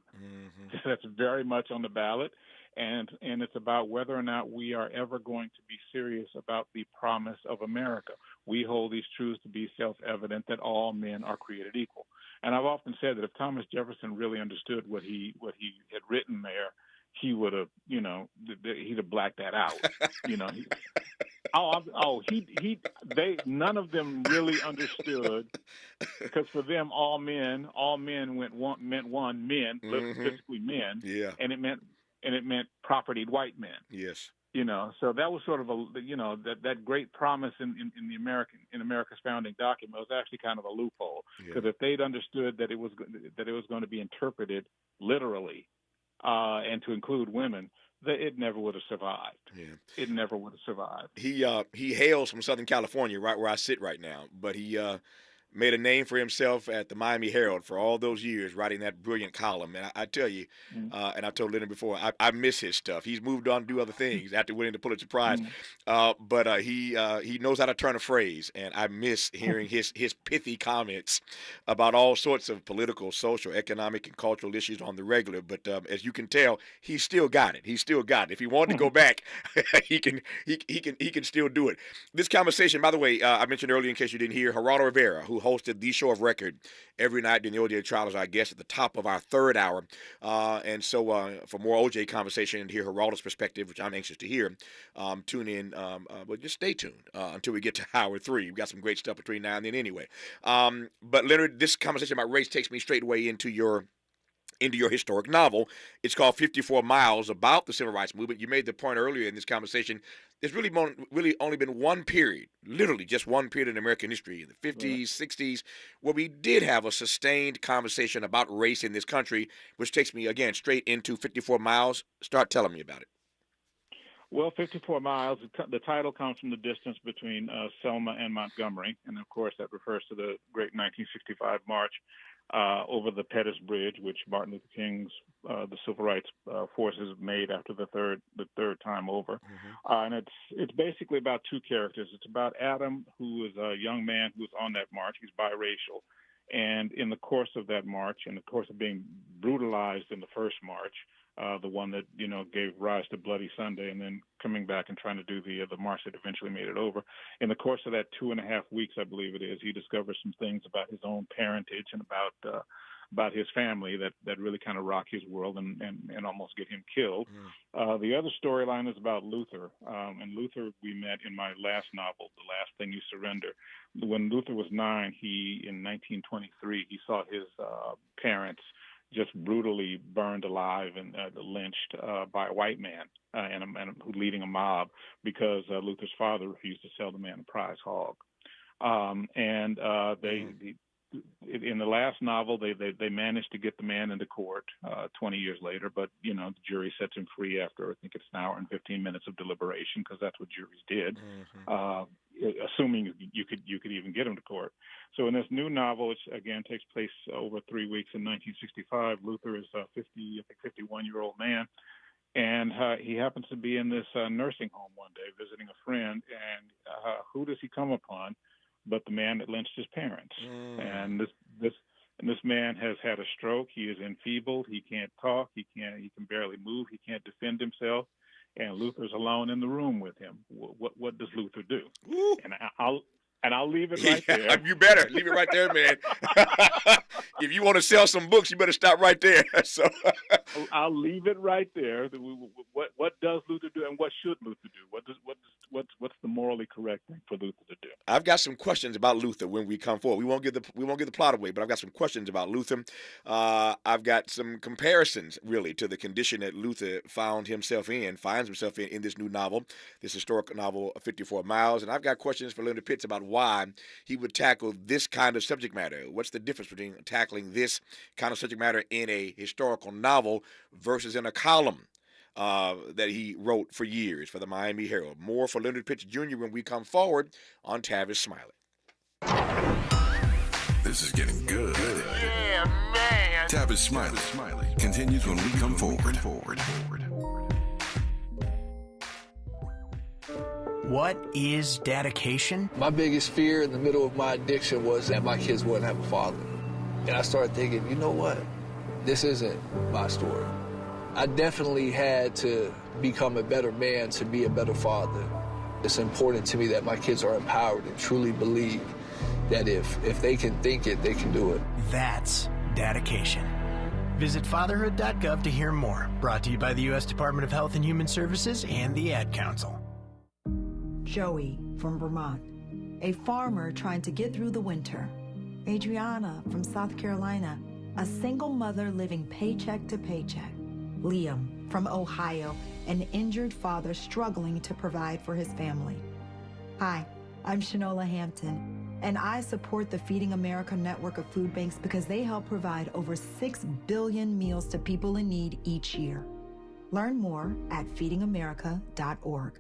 That's very much on the ballot. And it's about whether or not we are ever going to be serious about the promise of America. We hold these truths to be self-evident, that all men are created equal. And I've often said that if Thomas Jefferson really understood what he had written there, he would have, he'd have blacked that out. None of them really understood, because for them, all men meant one, men, physically men, and it meant propertied white men. Yes. So that was sort of that great promise in America's founding document was actually kind of a loophole, because if they'd understood that it was going to be interpreted literally and to include women, it never would have survived. Yeah. It never would have survived. He hails from Southern California, right where I sit right now, but he made a name for himself at the Miami Herald for all those years, writing that brilliant column. And I tell you, and I told Leonard before, I miss his stuff. He's moved on to do other things after winning the Pulitzer Prize. But he knows how to turn a phrase, and I miss hearing his pithy comments about all sorts of political, social, economic, and cultural issues on the regular. But as you can tell, he's still got it. He's still got it. If he wanted to go back, he can still do it. This conversation, by the way, I mentioned earlier, in case you didn't hear, Geraldo Rivera, who hosted the Show of Record every night during the OJ trial, as our guest at the top of our third hour. And so for more OJ conversation and hear Geraldo's perspective, which I'm anxious to hear, tune in. But just stay tuned until we get to hour 3. We've got some great stuff between now and then anyway. But Leonard, this conversation about race takes me straight away into your historic novel. It's called 54 Miles, about the Civil Rights Movement. You made the point earlier in this conversation, there's really only been one period, literally just one period in American history, in the 50s, 60s, where we did have a sustained conversation about race in this country, which takes me, again, straight into 54 Miles. Start telling me about it. Well, 54 miles, the title comes from the distance between Selma and Montgomery, and of course that refers to the great 1965 march over the Pettus Bridge, which Martin Luther King's the civil rights forces made after the third time over. And it's basically about two characters. It's about Adam, who is a young man who's on that march. He's biracial. And in the course of that march, in the course of being brutalized in the first march, the one that gave rise to Bloody Sunday, and then coming back and trying to do the march that eventually made it over. In the course of that 2.5 weeks, I believe it is, he discovers some things about his own parentage and about his family that really kind of rock his world and almost get him killed. The other storyline is about Luther, and Luther we met in my last novel, The Last Thing You Surrender. When Luther was 9, in 1923, he saw his parents just brutally burned alive and lynched by a white man and leading a mob because Luther's father refused to sell the man a prize hog. In the last novel, they managed to get the man into court 20 years later, but the jury sets him free after I think it's an hour and 15 minutes of deliberation, because that's what juries did, assuming you could even get him to court. So in this new novel, which again takes place over 3 weeks in 1965, Luther is a 51-year-old man, and he happens to be in this nursing home one day visiting a friend, and who does he come upon but the man that lynched his parents? And this man has had a stroke. He is enfeebled. He can't talk. He can barely move. He can't defend himself. And Luther's alone in the room with him. What does Luther do? And And I'll leave it right there. You better leave it right there, man. If you want to sell some books, you better stop right there. So I'll leave it right there. What does Luther do, and what should Luther do? What's the morally correct thing for Luther to do? I've got some questions about Luther when we come forward. We won't give the plot away, but I've got some questions about Luther. I've got some comparisons, really, to the condition that Luther finds himself in this new novel, this historic novel, 54 Miles. And I've got questions for Leonard Pitts about why he would tackle this kind of subject matter. What's the difference between tackling this kind of subject matter in a historical novel versus in a column that he wrote for years for the Miami Herald? More for Leonard Pitts Jr. when we come forward on Tavis Smiley. This is getting good. Yeah, man. Tavis Smiley continues when we come forward. What is dedication? My biggest fear in the middle of my addiction was that my kids wouldn't have a father. And I started thinking, you know what? This isn't my story. I definitely had to become a better man to be a better father. It's important to me that my kids are empowered and truly believe that if they can think it, they can do it. That's dedication. Visit fatherhood.gov to hear more. Brought to you by the U.S. Department of Health and Human Services and the Ad Council. Joey from Vermont, a farmer trying to get through the winter. Adriana from South Carolina, a single mother living paycheck to paycheck. Liam from Ohio, an injured father struggling to provide for his family. Hi, I'm Shanola Hampton, and I support the Feeding America network of food banks because they help provide over 6 billion meals to people in need each year. Learn more at feedingamerica.org.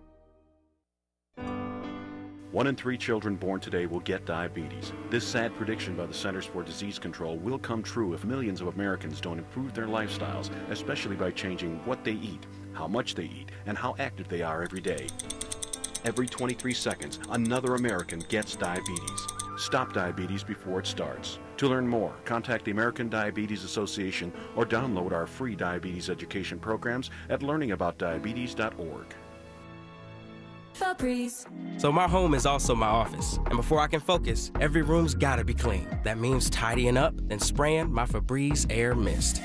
1 in 3 children born today will get diabetes. This sad prediction by the Centers for Disease Control will come true if millions of Americans don't improve their lifestyles, especially by changing what they eat, how much they eat, and how active they are every day. Every 23 seconds, another American gets diabetes. Stop diabetes before it starts. To learn more, contact the American Diabetes Association or download our free diabetes education programs at learningaboutdiabetes.org. Febreze. So my home is also my office, and before I can focus, every room's gotta be clean. That means tidying up, then spraying my Febreze Air Mist.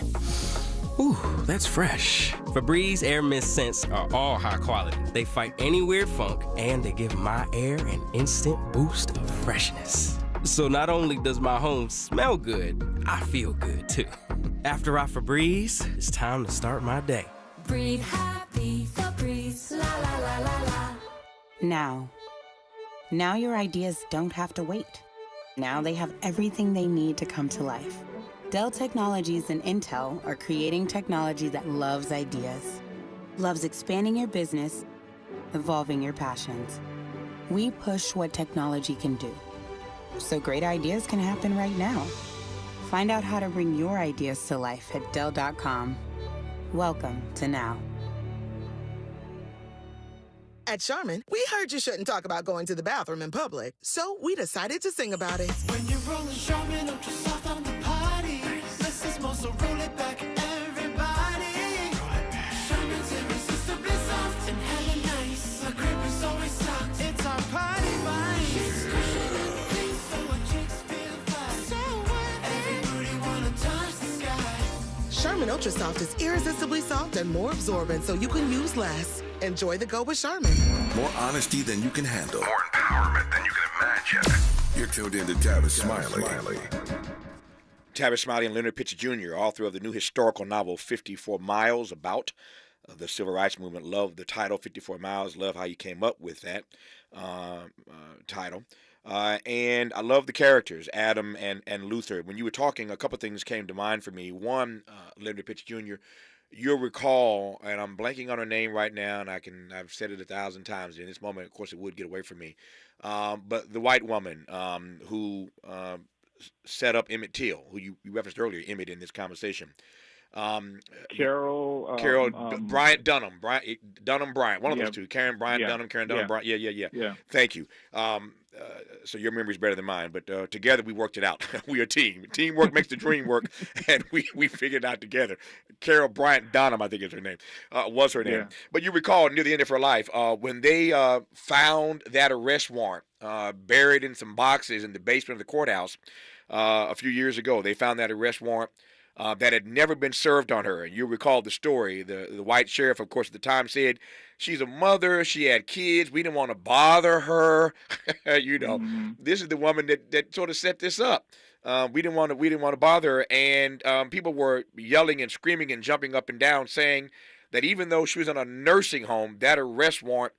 Ooh, that's fresh. Febreze Air Mist scents are all high quality. They fight any weird funk, and they give my air an instant boost of freshness. So not only does my home smell good, I feel good too. After I Febreze, it's time to start my day. Breathe happy, Febreze, la la la la la. Now your ideas don't have to wait. Now they have everything they need to come to life. Dell Technologies and Intel are creating technology that loves ideas, loves expanding your business, evolving your passions. We push what technology can do, so great ideas can happen right now. Find out how to bring your ideas to life at Dell.com. Welcome to Now. At Charmin, we heard you shouldn't talk about going to the bathroom in public, so we decided to sing about it. When you're rolling Charmin, ultra soft on the party. Less is more, so roll it back, everybody. Charmin's irresistibly soft and hella nice. The grip is always soft. It's our party vibe. She's cushioning things so our chicks feel fine. So what? Everybody wanna touch the sky. Charmin Ultra Soft is irresistibly soft and more absorbent, so you can use less. Enjoy the go with Charmin. More honesty than you can handle. More empowerment than you can imagine. You're tuned in to Tavis Smiley. Tavis Smiley and Leonard Pitts Jr., author of the new historical novel 54 Miles, about the Civil Rights Movement. Love the title, 54 Miles. Love how you came up with that title. And I love the characters, Adam and Luther. When you were talking, a couple things came to mind for me. One, Leonard Pitts Jr., you'll recall, and I'm blanking on her name right now, and I've said it 1,000 times. In this moment, of course, it would get away from me. But the white woman who set up Emmett Till, who you referenced earlier, Emmett, in this conversation. Carol Bryant Dunham, Bryant, one of those two. Karen Bryant Dunham, Karen Dunham Bryant. Yeah. Thank you. So your memory's better than mine, but together we worked it out. We are a team. Teamwork makes the dream work, and we figured it out together. Carol Bryant Dunham, I think is her name, was her name. Yeah. But you recall near the end of her life, when they found that arrest warrant buried in some boxes in the basement of the courthouse a few years ago. They found that arrest warrant that had never been served on her. And you recall the story. The white sheriff, of course, at the time said, she's a mother, she had kids, we didn't want to bother her. This is the woman that sort of set this up. We didn't want to bother her, and people were yelling and screaming and jumping up and down, saying that even though she was in a nursing home, that arrest warrant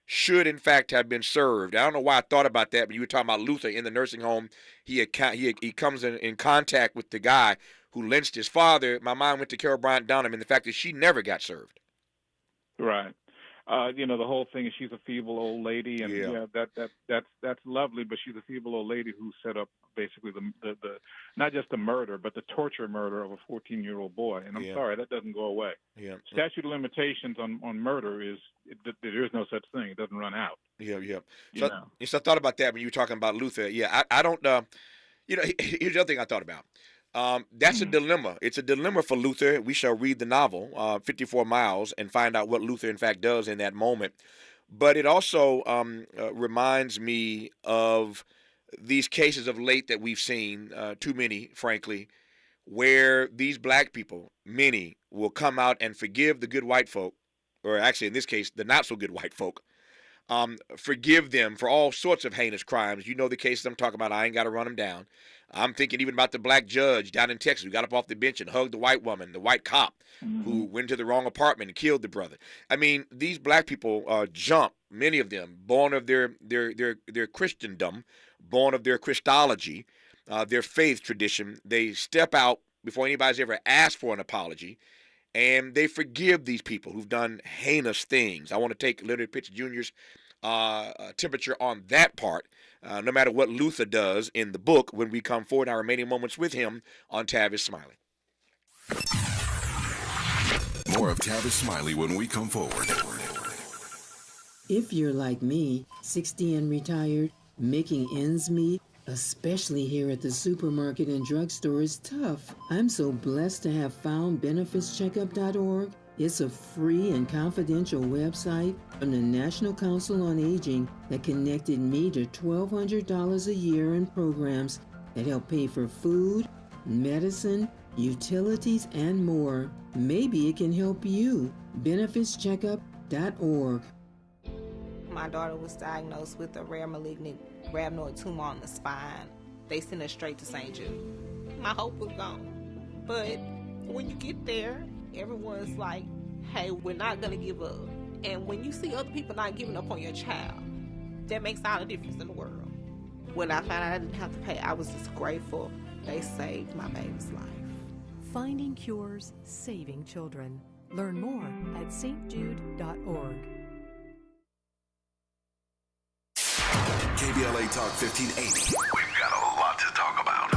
should in fact have been served. I don't know why I thought about that, but you were talking about Luther in the nursing home. He comes in contact with the guy who lynched his father. My mind went to Carol Bryant Donham and the fact that she never got served. Right. The whole thing is she's a feeble old lady, and that's lovely. But she's a feeble old lady who set up basically the not just the murder, but the torture murder of a 14-year-old boy. And I'm sorry, that doesn't go away. Yeah. Statute of limitations on murder there is no such thing. It doesn't run out. Yeah. So I thought about that when you were talking about Luther. Yeah, I don't. Here's the other thing I thought about. That's a dilemma. It's a dilemma for Luther. We shall read the novel, 54 Miles, and find out what Luther, in fact, does in that moment. But it also reminds me of these cases of late that we've seen, too many, frankly, where these black people, many, will come out and forgive the good white folk, or actually in this case, the not-so-good white folk, forgive them for all sorts of heinous crimes. You know the cases I'm talking about. I ain't got to run them down. I'm thinking even about the black judge down in Texas who got up off the bench and hugged the white woman, the white cop who went to the wrong apartment and killed the brother. I mean, these black people jump, many of them, born of their Christendom, born of their Christology, their faith tradition. They step out before anybody's ever asked for an apology, and they forgive these people who've done heinous things. I want to take Leonard Pitts Jr.'s temperature on that part, no matter what Luther does in the book when we come forward in our remaining moments with him on Tavis Smiley. More of Tavis Smiley when we come forward. If you're like me, 60 and retired, making ends meet, especially here at the supermarket and drugstore, is tough. I'm so blessed to have found benefitscheckup.org. It's a free and confidential website from the National Council on Aging that connected me to $1,200 a year in programs that help pay for food, medicine, utilities, and more. Maybe it can help you. benefitscheckup.org. My daughter was diagnosed with a rare malignant rhabdoid tumor on the spine. They sent her straight to St. Jude. My hope was gone. But when you get there, everyone's like, hey, we're not going to give up. And when you see other people not giving up on your child, that makes all the difference in the world. When I found out I didn't have to pay, I was just grateful. They saved my baby's life. Finding cures, saving children. Learn more at stjude.org. KBLA Talk 1580. We've got a lot to talk about.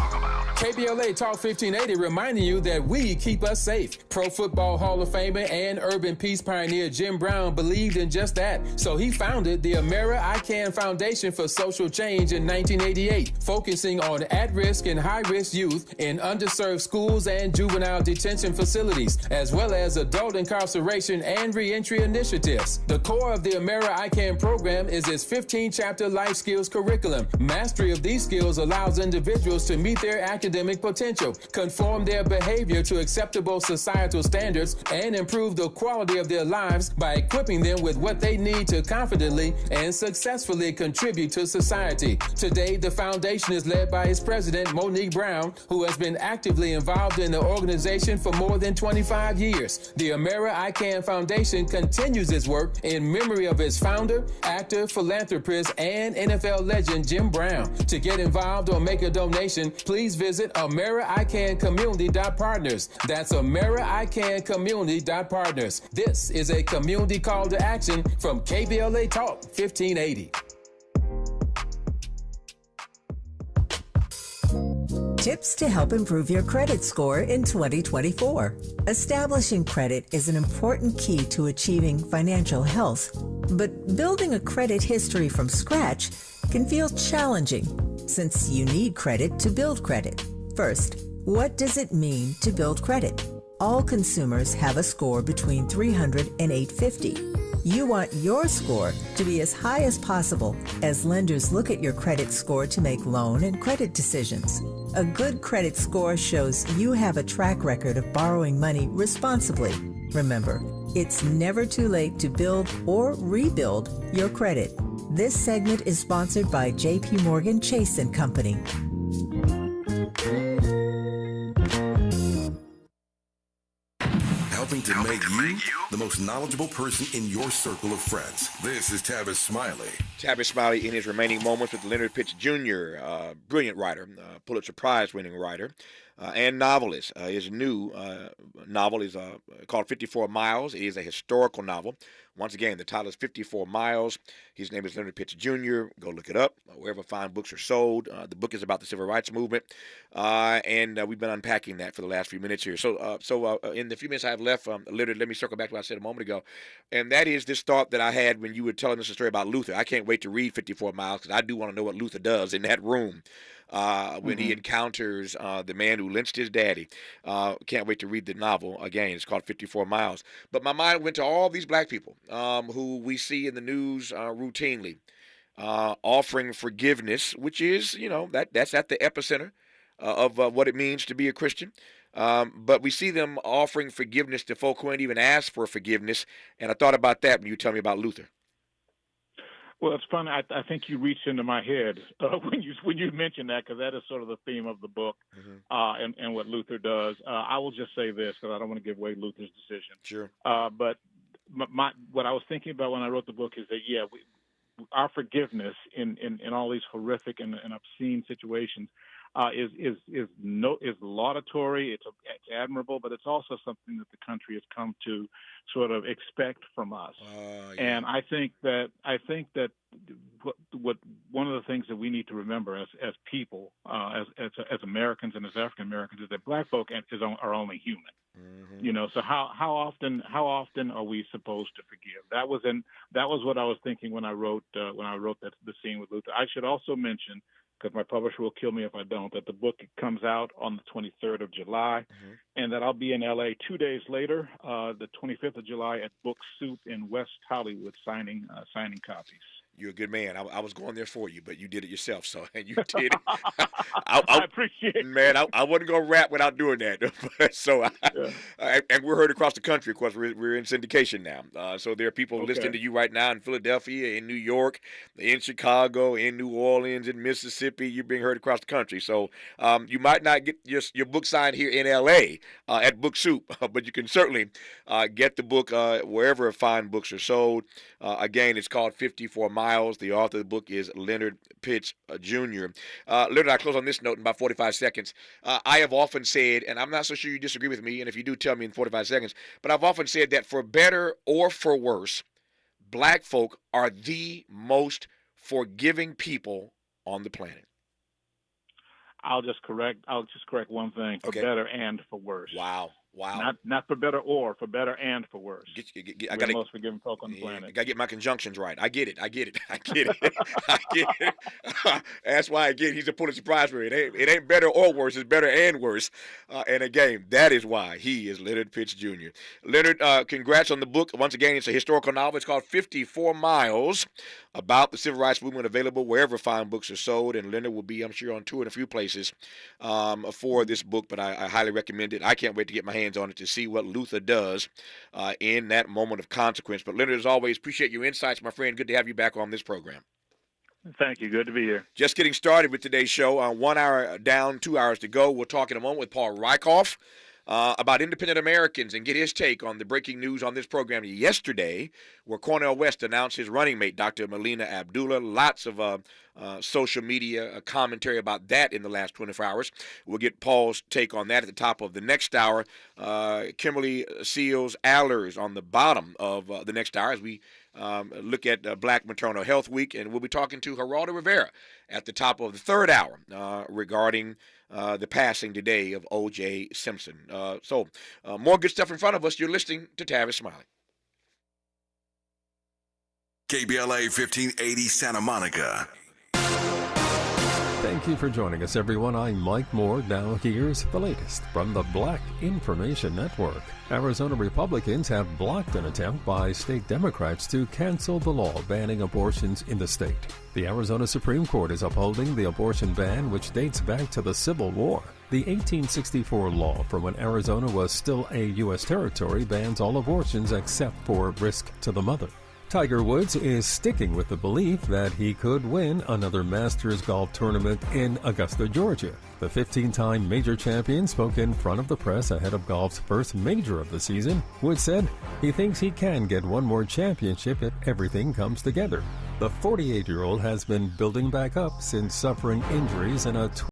KBLA Talk 1580 reminding you that we keep us safe. Pro Football Hall of Famer and urban peace pioneer Jim Brown believed in just that. So he founded the Amera I Can Foundation for Social Change in 1988, focusing on at-risk and high-risk youth in underserved schools and juvenile detention facilities, as well as adult incarceration and reentry initiatives. The core of the Amera I Can program is its 15-chapter life skills curriculum. Mastery of these skills allows individuals to meet their academic potential, conform their behavior to acceptable societal standards, and improve the quality of their lives by equipping them with what they need to confidently and successfully contribute to society. Today, the foundation is led by its president, Monique Brown, who has been actively involved in the organization for more than 25 years. The Amera I Can Foundation continues its work in memory of its founder, actor, philanthropist, and NFL legend Jim Brown. To get involved or make a donation, please visit AmeriICanCommunity.partners. That's AmeriICanCommunity.partners. This is a community call to action from KBLA Talk 1580. Tips to help improve your credit score in 2024. Establishing credit is an important key to achieving financial health, but building a credit history from scratch can feel challenging since you need credit to build credit. First, what does it mean to build credit? All consumers have a score between 300 and 850. You want your score to be as high as possible as lenders look at your credit score to make loan and credit decisions. A good credit score shows you have a track record of borrowing money responsibly. Remember, it's never too late to build or rebuild your credit. This segment is sponsored by J.P. Morgan Chase & Company. Helping to make you the most knowledgeable person in your circle of friends. This is Tavis Smiley. Tavis Smiley in his remaining moments with Leonard Pitts Jr., brilliant writer, Pulitzer Prize-winning writer, and novelist. His new novel is called 54 Miles. It is a historical novel. Once again, the title is 54 Miles. His name is Leonard Pitts Jr. Go look it up, wherever fine books are sold. The book is about the Civil Rights Movement, and we've been unpacking that for the last few minutes here. So in the few minutes I have left, Leonard, let me circle back to what I said a moment ago, and that is this thought that I had when you were telling us a story about Luther. I can't wait to read 54 Miles because I do want to know what Luther does in that room. When he encounters the man who lynched his daddy. Can't wait to read the novel. Again, it's called 54 Miles. But my mind went to all these black people who we see in the news routinely offering forgiveness, which is, that's at the epicenter of what it means to be a Christian. But we see them offering forgiveness to folk who ain't even asked for forgiveness. And I thought about that when you tell me about Luther. Well, it's funny. I think you reached into my head when you mentioned that, because that is sort of the theme of the book and what Luther does. I will just say this, because I don't want to give away Luther's decision. Sure. But what I was thinking about when I wrote the book is that, our forgiveness in all these horrific and obscene situations is laudatory. It's admirable, but it's also something that the country has come to sort of expect from us. And I think that what one of the things that we need to remember as people, as Americans and as African Americans, is that black folk are only human. So how often are we supposed to forgive? That was what I was thinking when I wrote the scene with Luther. I should also mention, because my publisher will kill me if I don't, that the book comes out on the 23rd of July, and that I'll be in L.A. 2 days later, the 25th of July, at Book Soup in West Hollywood, signing copies. You're a good man. I was going there for you, but you did it yourself, and you did it. I appreciate it. Man, I wasn't going to rap without doing that. And we're heard across the country. Of course, we're in syndication now. So there are people listening to you right now in Philadelphia, in New York, in Chicago, in New Orleans, in Mississippi. You're being heard across the country. So you might not get your book signed here in L.A. At Book Soup, but you can certainly get the book wherever fine books are sold. Again, it's called 54 Miles. The author of the book is Leonard Pitts Jr. Leonard, I close on this note in about 45 seconds. I have often said, and I'm not so sure you disagree with me, and if you do, tell me in 45 seconds, but I've often said that for better or for worse, black folk are the most forgiving people on the planet. I'll just correct one thing: for better and for worse. Wow. Not for better or, for better and for worse. I got the most forgiving folk on the planet. I got to get my conjunctions right. I get it. That's why, again, he's a Pulitzer Prize winner. It ain't better or worse. It's better and worse. And again, that is why he is Leonard Pitts Jr. Leonard, congrats on the book. Once again, it's a historical novel. It's called 54 Miles, about the Civil Rights Movement, available wherever fine books are sold. And Leonard will be, I'm sure, on tour in a few places for this book, but I highly recommend it. I can't wait to get my hands on it to see what Luther does in that moment of consequence. But Leonard, as always, appreciate your insights, my friend. Good to have you back on this program. Thank you. Good to be here. Just getting started with today's show. 1 hour down, 2 hours to go. We'll talk in a moment with Paul Rykoff about independent Americans and get his take on the breaking news on this program yesterday, where Cornel West announced his running mate, Dr. Melina Abdullah. Lots of social media commentary about that in the last 24 hours. We'll get Paul's take on that at the top of the next hour. Kimberly Seals Allers on the bottom of the next hour as we look at Black Maternal Health Week, and we'll be talking to Geraldo Rivera at the top of the third hour regarding the passing today of O.J. Simpson. So more good stuff in front of us. You're listening to Tavis Smiley. KBLA 1580 Santa Monica. Thank you for joining us, everyone. I'm Mike Moore. Now here's the latest from the Black Information Network. Arizona Republicans have blocked an attempt by state Democrats to cancel the law banning abortions in the state. The Arizona Supreme Court is upholding the abortion ban, which dates back to the Civil War. The 1864 law, from when Arizona was still a U.S. territory, bans all abortions except for risk to the mother. Tiger Woods is sticking with the belief that he could win another Masters golf tournament in Augusta, Georgia. The 15-time major champion spoke in front of the press ahead of golf's first major of the season. Woods said he thinks he can get one more championship if everything comes together. The 48-year-old has been building back up since suffering injuries in a